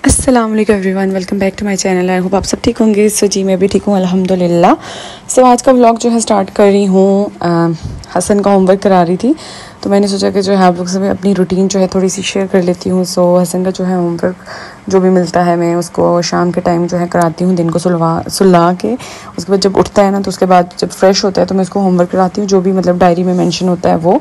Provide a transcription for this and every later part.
अस्सलाम वालेकुम everyone, welcome back to my channel. I hope आप सब ठीक होंगे। सो जी मैं भी ठीक हूँ अल्हम्दुलिल्लाह। सो आज का व्लॉग जो है स्टार्ट कर रही हूँ। हसन का होमवर्क करा रही थी तो मैंने सोचा कि जो है आप लोग से अपनी रूटीन जो है थोड़ी सी शेयर कर लेती हूँ। सो हसन का जो है होमवर्क जो भी मिलता है मैं उसको शाम के टाइम जो है कराती हूँ, दिन को सुला के उसके बाद जब उठता है ना तो उसके बाद जब फ्रेश होता है तो मैं उसको होमवर्क कराती हूँ, जो भी मतलब डायरी में मेंशन होता है वो।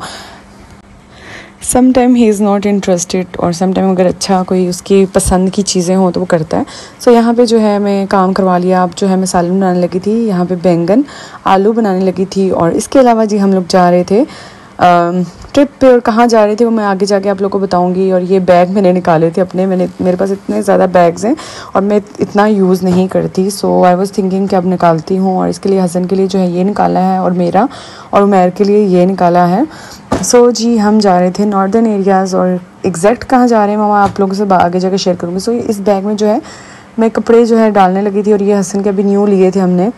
Some time he is not interested और सम टाइम अगर अच्छा कोई उसकी पसंद की चीज़ें हों तो वो करता है। सो यहाँ पे जो है मैं काम करवा लिया। अब जो है मैं सालन बनाने लगी थी, यहाँ पे बैंगन आलू बनाने लगी थी। और इसके अलावा जी हम लोग जा रहे थे ट्रिप पे, और कहाँ जा रहे थे वो मैं आगे जाके आप लोगों को बताऊंगी। और ये बैग मैंने निकाले थे अपने, मेरे पास इतने ज़्यादा बैग्स हैं और मैं इतना यूज़ नहीं करती। सो आई वाज थिंकिंग कि अब निकालती हूँ। और इसके लिए हसन के लिए जो है ये निकाला है और मेरा और उमैर के लिए ये निकाला है। सो जी हम जा रहे थे नॉर्दर्न एरियाज़, और एग्जैक्ट कहाँ जा रहे हैं मामा आप लोगों से आगे जाके शेयर करूँगी। सो इस बैग में जो है मैं कपड़े जो है डालने लगी थी, और ये हसन के अभी न्यू लिए थे हमने,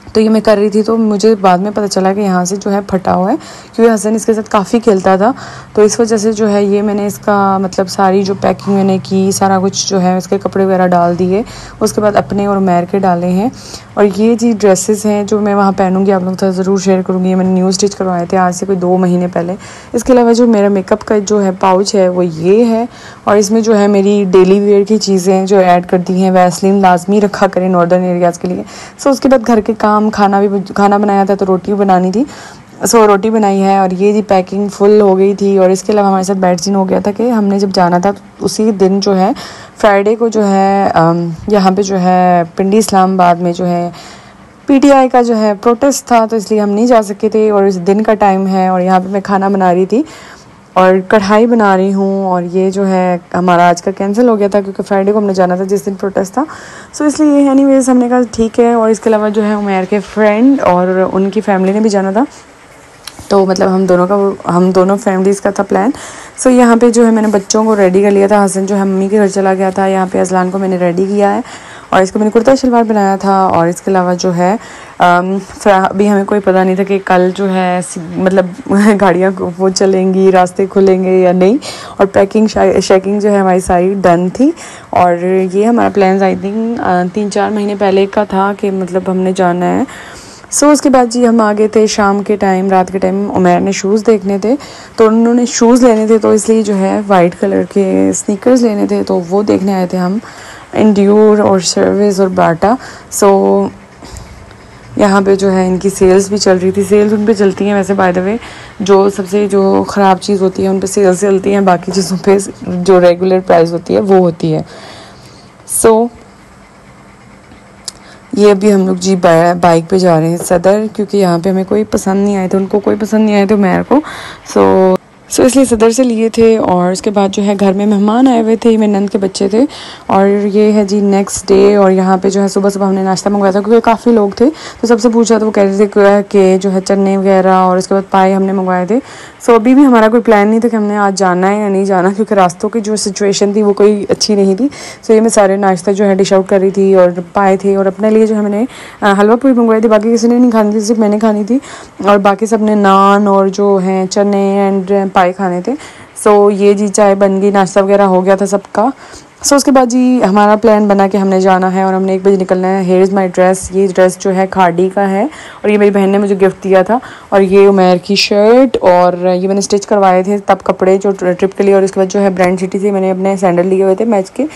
तो ये मैं कर रही थी। तो मुझे बाद में पता चला कि यहाँ से जो है फटा हुआ है, क्योंकि हसन इसके साथ काफ़ी खेलता था। तो इस वजह से जो है ये मैंने इसका मतलब सारी जो पैकिंग मैंने की, सारा कुछ जो है इसके कपड़े वगैरह डाल दिए, उसके बाद अपने और उमैर के डाले हैं। और ये जी ड्रेसेस हैं जो मैं वहाँ पहनूंगी, आप लोग साथ ज़रूर शेयर करूँगी। ये मैंने न्यू स्टिच करवाए थे आज से कोई 2 महीने पहले। इसके अलावा जो मेरा मेकअप का जो है पाउच है वो ये है, और इसमें जो है मेरी डेली वेयर की चीज़ें जो ऐड कर दी हैं। वैसलीन लाजमी रखा करें नॉर्दर्न एरियाज़ के लिए। सो उसके बाद घर के काम, खाना बनाया था तो रोटी बनानी थी, सो रोटी बनाई है। और ये जी पैकिंग फुल हो गई थी। और इसके अलावा हमारे साथ बैठ सीन हो गया था कि हमने जब जाना था तो उसी दिन जो है फ्राइडे को जो है यहाँ पे जो है पिंडी इस्लामाबाद में जो है PTI का जो है प्रोटेस्ट था, तो इसलिए हम नहीं जा सके थे। और इस दिन का टाइम है और यहाँ पे मैं खाना बना रही थी और कढ़ाई बना रही हूँ। और ये जो है हमारा आज का कैंसिल हो गया था क्योंकि फ्राइडे को हमने जाना था जिस दिन प्रोटेस्ट था। सो इसलिए एनीवेज हमने कहा ठीक है। और इसके अलावा जो है उमैर के फ्रेंड और उनकी फैमिली ने भी जाना था, तो मतलब हम दोनों फैमिलीज़ का था प्लान। सो यहाँ पे जो है मैंने बच्चों को रेडी कर लिया था। हसन जो है मम्मी के घर चला गया था। यहाँ पे अजलान को मैंने रेडी किया है और इसको मैंने कुर्ता शलवार बनाया था। और इसके अलावा जो है अभी हमें कोई पता नहीं था कि कल जो है मतलब गाड़ियाँ वो चलेंगी, रास्ते खुलेंगे या नहीं। और पैकिंग शेकिंग जो है हमारी सारी डन थी। और ये हमारा प्लान आई थिंक 3-4 महीने पहले का था कि मतलब हमने जाना है। सो उसके बाद जी हम आ गए थे शाम के टाइम, रात के टाइम। उमैर ने शूज़ देखने थे तो उन्होंने शूज़ लेने थे, तो इसलिए जो है वाइट कलर के स्नीकर्स लेने थे, तो वो देखने आए थे हम। एंड्योर और सर्विस और बाटा। सो यहाँ पे जो है इनकी सेल्स भी चल रही थी। सेल्स उन पे चलती हैं वैसे बाय द वे, जो सबसे जो ख़राब चीज़ होती है उन पे सेल्स चलती हैं, बाकी चीज़ों पे जो रेगुलर प्राइस होती है वो होती है। सो ये अभी हम लोग जी बाइक पे जा रहे हैं सदर, क्योंकि यहाँ पे हमें कोई पसंद नहीं आए थे, उनको कोई पसंद नहीं आए थे मेरे को। सो इसलिए सदर से लिए थे। और उसके बाद जो है घर में मेहमान आए हुए थे, मेरे नंद के बच्चे थे। और ये है जी नेक्स्ट डे। और यहाँ पे जो है सुबह सुबह हमने नाश्ता मंगवाया था क्योंकि काफ़ी लोग थे, तो सबसे पूछा तो वो कह रहे थे कि जो है चने वगैरह और उसके बाद पाए हमने मंगवाए थे। सो अभी भी हमारा कोई प्लान नहीं था कि हमने आज जाना है या नहीं जाना, क्योंकि रास्तों की जो सिचुएशन थी वो कोई अच्छी नहीं थी। सो ये मैं सारे नाश्ता जो है डिश आउट कर रही थी और पाए थे। और अपने लिए जो है मैंने हलवा पूरी मंगवाई थी, बाकी किसी ने नहीं खानी थी, सिर्फ मैंने खानी थी। और बाकी सब ने नान और जो हैं चने एंड पाए खाने थे। सो ये जी चाय बन गई, नाश्ता वगैरह हो गया था सबका। सो उसके बाद जी हमारा प्लान बना कि हमने जाना है और हमने 1 बजे निकलना है। Here is my dress. ये ड्रेस जो है खाड़ी का है और ये मेरी बहन ने मुझे गिफ्ट दिया था। और ये उमैर की शर्ट, और ये मैंने स्टिच करवाए थे तब कपड़े जो ट्रिप के लिए। और उसके बाद जो है ब्रांड सिटी से मैंने अपने सैंडल लिए हुए थे मैच के।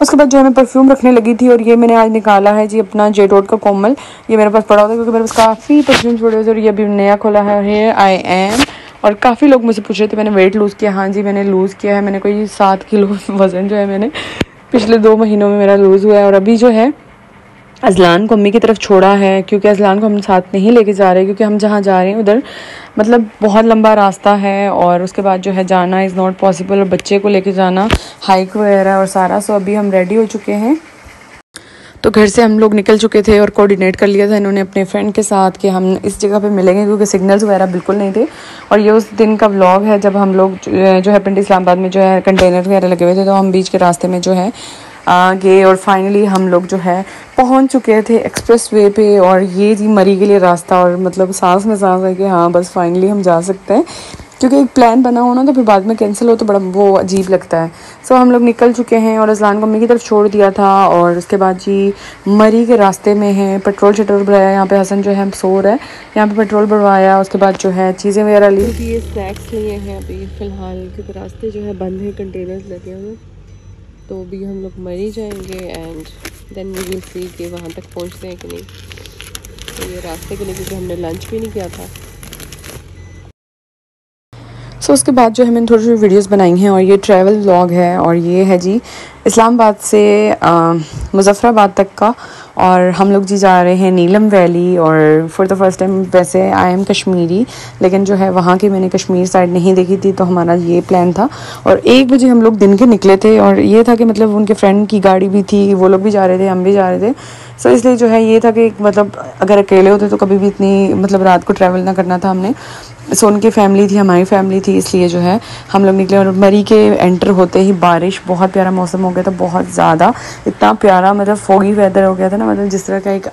उसके बाद जो है मैं परफ्यूम रखने लगी थी, और ये मैंने आज निकाला है जी अपना जेटोड का कोमल। ये मेरे पास पड़ा होता है क्योंकि मेरे पास काफ़ी परफ्यूम्स पड़े हुए थे, और ये अभी नया खोला है हेयर आई एम। और काफ़ी लोग मुझसे पूछ रहे थे मैंने वेट लूज़ किया। हाँ जी मैंने लूज़ किया है, मैंने कोई 7 किलो वज़न जो है मैंने पिछले 2 महीनों में मेरा लूज़ हुआ है। और अभी जो है अजलान को अम्मी की तरफ छोड़ा है, क्योंकि अजलान को हम साथ नहीं लेके जा रहे, क्योंकि हम जहाँ जा रहे हैं उधर मतलब बहुत लंबा रास्ता है और उसके बाद जो है जाना इज़ नॉट पॉसिबल, और बच्चे को लेके जाना हाइक वगैरह और सारा। सो अभी हम रेडी हो चुके हैं, तो घर से हम लोग निकल चुके थे और कोऑर्डिनेट कर लिया था इन्होंने अपने फ्रेंड के साथ कि हम इस जगह पे मिलेंगे, क्योंकि सिग्नल्स वगैरह बिल्कुल नहीं थे। और ये उस दिन का व्लॉग है जब हम लोग जो है पिंडी इस्लामाबाद में जो है कंटेनर वगैरह लगे हुए थे, तो हम बीच के रास्ते में जो है गए और फाइनली हम लोग जो है पहुंच चुके थे एक्सप्रेस वे पे। और ये थी मरी के लिए रास्ता, और मतलब सांस में सांस है कि हाँ बस फाइनली हम जा सकते हैं, क्योंकि एक प्लान बना हो ना तो फिर बाद में कैंसिल हो तो बड़ा वो अजीब लगता है। सो हम लोग निकल चुके हैं और अज़लान को मम्मी की तरफ छोड़ दिया था, और उसके बाद जी मरी के रास्ते में है, पेट्रोल शेट्रोल भराया। यहाँ पे हसन जो है सो रहा है, यहाँ पे पेट्रोल भरवाया, उसके बाद जो है चीज़ें वगैरह ली। तो ये स्नैक्स लिए हैं अभी फ़िलहाल, क्योंकि रास्ते जो है बंद है, कंटेनर्स लगे हुए। तो अभी हम लोग मरी जाएंगे and then we will see कि वहाँ तक पहुँचते हैं कि नहीं। तो ये रास्ते के लिए, क्योंकि हमने लंच भी नहीं किया था। सो उसके बाद जो है मैंने थोड़ी थोड़ी वीडियोस बनाई हैं, और ये ट्रैवल व्लॉग है, और ये है जी इस्लामाबाद से मुज़फ़्फ़राबाद तक का। और हम लोग जी जा रहे हैं नीलम वैली, और फॉर द फर्स्ट टाइम, वैसे आई एम कश्मीरी, लेकिन जो है वहाँ की मैंने कश्मीर साइड नहीं देखी थी, तो हमारा ये प्लान था। और 1 बजे हम लोग दिन के निकले थे, और ये था कि मतलब उनके फ्रेंड की गाड़ी भी थी, वो लोग भी जा रहे थे, हम भी जा रहे थे। सो इसलिए जो है ये था कि मतलब अगर अकेले होते तो कभी भी इतनी मतलब रात को ट्रैवल ना करना था हमने। सो उनकी फैमिली थी, हमारी फैमिली थी, इसलिए जो है हम लोग निकले। और मरी के एंटर होते ही बारिश, बहुत प्यारा मौसम हो गया था, बहुत ज़्यादा, इतना प्यारा, मतलब फोगी वेदर हो गया था ना, मतलब जिस तरह का एक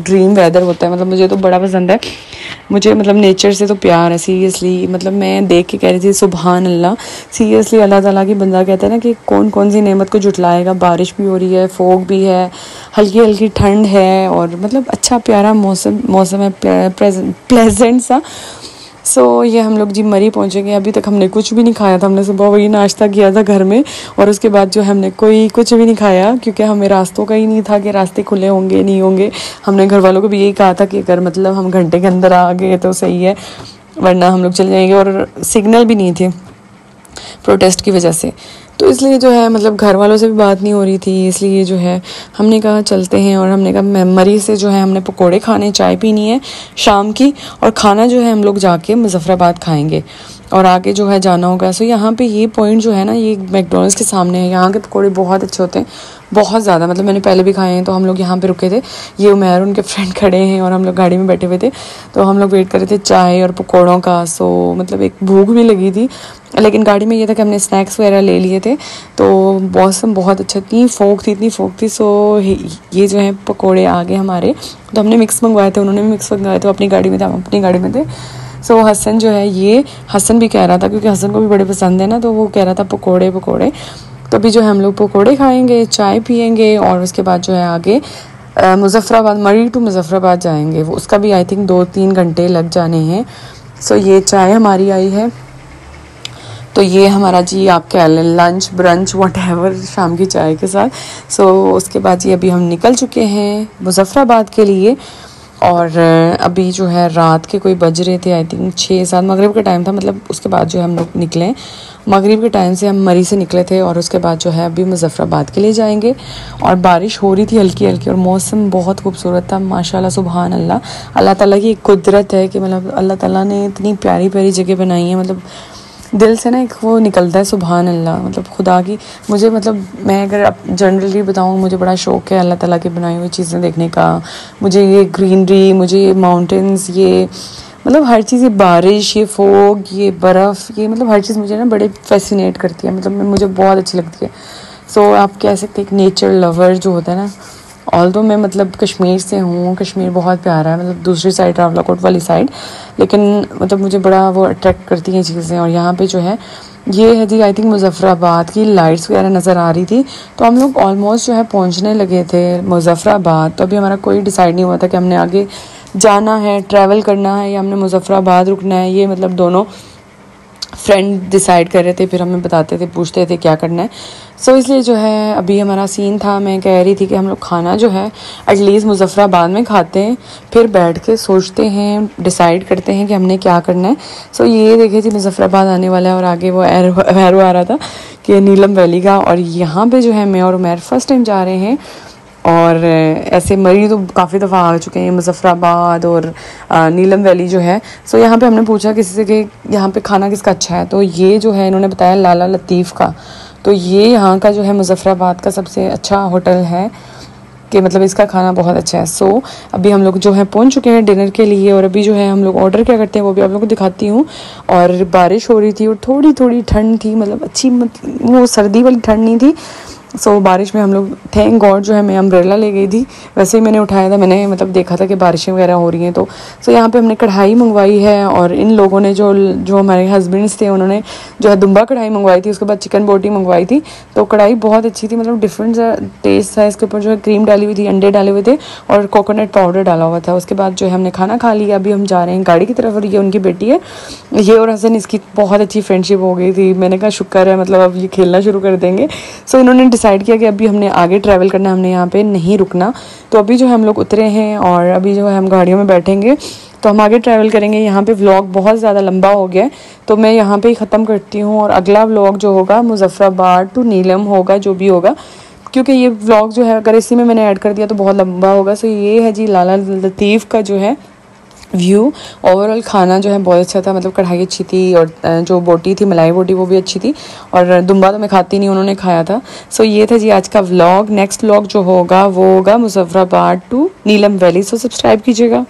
ड्रीम वेदर होता है। मतलब मुझे तो बड़ा पसंद है, मुझे मतलब नेचर से तो प्यार है सीरियसली। मतलब मैं देख के कह रही थी सुभान अल्लाह, सीरियसली अल्लाह ताला की बंदा कहता है ना कि कौन कौन सी नेमत को जुटलाएगा। बारिश भी हो रही है, फोग भी है, हल्की हल्की ठंड है, और मतलब अच्छा प्यारा मौसम है, प्लेजेंट सा। सो ये हम लोग जी मरी पहुँचेंगे। अभी तक हमने कुछ भी नहीं खाया था, हमने सुबह वही नाश्ता किया था घर में, और उसके बाद जो हमने कोई कुछ भी नहीं खाया, क्योंकि हमें रास्तों का ही नहीं था कि रास्ते खुले होंगे नहीं होंगे। हमने घर वालों को भी यही कहा था कि अगर मतलब हम घंटे के अंदर आ गए तो सही है, वरना हम लोग चले जाएंगे। और सिग्नल भी नहीं थे प्रोटेस्ट की वजह से, तो इसलिए जो है मतलब घर वालों से भी बात नहीं हो रही थी, इसलिए जो है हमने कहा चलते हैं। और हमने कहा मरी से जो है हमने पकोड़े खाने, चाय पीनी है शाम की, और खाना जो है हम लोग जाके मुज़फ़्फ़राबाद खाएंगे, और आगे जो है जाना होगा। सो यहाँ पे ये पॉइंट जो है ना, ये मैकडॉनल्ड्स के सामने है। यहाँ के पकोड़े बहुत अच्छे होते हैं, बहुत ज़्यादा, मतलब मैंने पहले भी खाए हैं। तो हम लोग यहाँ पे रुके थे, ये उमैर उनके फ्रेंड खड़े हैं, और हम लोग गाड़ी में बैठे हुए थे, तो हम लोग वेट कर रहे थे चाय और पकौड़ों का। सो मतलब एक भूख भी लगी थी, लेकिन गाड़ी में ये था कि हमने स्नैक्स वगैरह ले लिए थे। तो मौसम बहुत अच्छा, इतनी फोक थी। सो ये जो है पकोड़े आ गए हमारे, तो हमने मिक्स मंगवाए थे, उन्होंने भी मिक्स मंगवाए थे, अपनी गाड़ी में थे, हम अपनी गाड़ी में थे। सो हसन जो है, ये हसन भी कह रहा था, क्योंकि हसन को भी बड़े पसंद है ना, तो वो कह रहा था पकोड़े। तो अभी जो है हम लोग पकोड़े खाएंगे, चाय पियेंगे, और उसके बाद जो है आगे मुज़फ़्फ़राबाद, मरी टू मुज़फ़्फ़राबाद जाएंगे। वो उसका भी आई थिंक 2-3 घंटे लग जाने हैं। सो ये चाय हमारी आई है, तो ये हमारा जी आप कह लें लंच ब्रंच व्हाटएवर शाम की चाय के साथ। सो उसके बाद जी अभी हम निकल चुके हैं मुज़फ़्फ़राबाद के लिए, और अभी जो है रात के कोई बज रहे थे आई थिंक 6-7, मगरिब का टाइम था। मतलब उसके बाद जो है हम लोग निकले, मगरिब के टाइम से हम मरी से निकले थे, और उसके बाद जो है अभी मुज़फ़्फ़राबाद के लिए जाएंगे। और बारिश हो रही थी हल्की हल्की, और मौसम बहुत खूबसूरत था माशाल्लाह, सुभान अल्लाह। अल्लाह ताला की कुदरत है कि मतलब अल्लाह ताला ने इतनी प्यारी प्यारी जगह बनाई है, मतलब दिल से ना एक वो निकलता है सुभान अल्लाह। मतलब खुदा की, मुझे मतलब मैं अगर जनरली बताऊँ, मुझे बड़ा शौक़ है अल्लाह ताला की बनाई हुई चीज़ें देखने का। मुझे ये ग्रीनरी, मुझे ये माउंटेन्स, ये मतलब हर चीज़, ये बारिश, ये फोग, ये बर्फ़, ये मतलब हर चीज़ मुझे ना बड़े फैसिनेट करती है, मतलब मुझे बहुत अच्छी लगती है। सो आप कह सकते हैं एक नेचर लवर जो होता है ना, ऑल्दो मैं मतलब कश्मीर से हूँ, कश्मीर बहुत प्यारा है, मतलब दूसरी साइड रावलाकोट वाली साइड, लेकिन मतलब मुझे बड़ा वो अट्रैक्ट करती हैं चीज़ें। और यहाँ पे जो है ये है जी आई थिंक मुज़फ़्फ़राबाद की लाइट्स वगैरह नज़र आ रही थी। तो हम लोग ऑलमोस्ट जो है पहुँचने लगे थे मुज़फ़्फ़राबाद। तो अभी हमारा कोई डिसाइड नहीं हुआ था कि हमने आगे जाना है, ट्रैवल करना है, या हमने मुज़फ़्फ़राबाद रुकना है। ये मतलब दोनों फ्रेंड डिसाइड कर रहे थे, फिर हमें बताते थे, पूछते थे क्या करना है। सो इसलिए जो है अभी हमारा सीन था, मैं कह रही थी कि हम लोग खाना जो है एटलीस्ट मुज़फ़्फ़राबाद में खाते हैं, फिर बैठ के सोचते हैं, डिसाइड करते हैं कि हमने क्या करना है। सो ये देखिए जी मुज़फ़्फ़राबाद आने वाला है, और आगे वो एरो आ रहा था कि नीलम वैली का। और यहाँ पे जो है मैं और उमैर फर्स्ट टाइम जा रहे हैं, और ऐसे मरी तो काफ़ी दफ़ा आ चुके हैं, मुज़फ़्फ़राबाद और नीलम वैली जो है। सो यहाँ पे हमने पूछा किसी से कि यहाँ पे खाना किसका अच्छा है, तो ये जो है इन्होंने बताया लाला लतीफ़ का। तो ये यहाँ का जो है मुज़फ़्फ़राबाद का सबसे अच्छा होटल है, कि मतलब इसका खाना बहुत अच्छा है। सो अभी हम लोग जो है पहुँच चुके हैं डिनर के लिए, और अभी जो है हम लोग ऑर्डर क्या करते हैं वो भी आप लोगों को दिखाती हूँ। और बारिश हो रही थी, और थोड़ी थोड़ी ठंड थी, मतलब अच्छी, मतलब वो सर्दी वाली ठंड नहीं थी, सो बारिश में हम लोग थैंक गॉड जो है मैं अम्ब्रेला ले गई थी, वैसे ही मैंने उठाया था, मैंने मतलब देखा था कि बारिशें वगैरह हो रही हैं। तो सो यहाँ पे हमने कढ़ाई मंगवाई है, और इन लोगों ने जो हमारे हस्बैंड्स थे उन्होंने जो है दुम्बा कढ़ाई मंगवाई थी, उसके बाद चिकन बोटी मंगवाई थी। तो कढ़ाई बहुत अच्छी थी, मतलब डिफरेंट टेस्ट था। इसके ऊपर जो है क्रीम डाली हुई थी, अंडे डाले हुए थे और कोकोनट पाउडर डाला हुआ था। उसके बाद जो है हमने खाना खा लिया। अभी हम जा रहे हैं गाड़ी की तरफ, और ये उनकी बेटी है, ये और हसन, इसकी बहुत अच्छी फ्रेंडशिप हो गई थी। मैंने कहा शुक्र है, मतलब अब ये खेलना शुरू कर देंगे। सो इन्होंने डिसाइड किया कि अभी हमने आगे ट्रैवल करना, हमने यहाँ पे नहीं रुकना। तो अभी जो है हम लोग उतरे हैं और अभी जो है हम गाड़ियों में बैठेंगे, तो हम आगे ट्रैवल करेंगे। यहाँ पे व्लॉग बहुत ज़्यादा लंबा हो गया है, तो मैं यहाँ पे ही ख़त्म करती हूँ, और अगला व्लॉग जो होगा मुजफ्फराबाद टू नीलम होगा, जो भी होगा, क्योंकि ये व्लॉग जो है अगर इसी में मैंने ऐड कर दिया तो बहुत लंबा होगा। सो ये है जी लाला लतीफ़ का जो है व्यू। ओवरऑल खाना जो है बहुत अच्छा था, मतलब कढ़ाई अच्छी थी, और जो बोटी थी मलाई बोटी वो भी अच्छी थी, और दुम्बा तो मैं खाती नहीं, उन्होंने खाया था। सो ये था जी आज का व्लॉग। नेक्स्ट व्लॉग जो होगा वो होगा Muzaffarabad to Neelam valley. So subscribe कीजिएगा।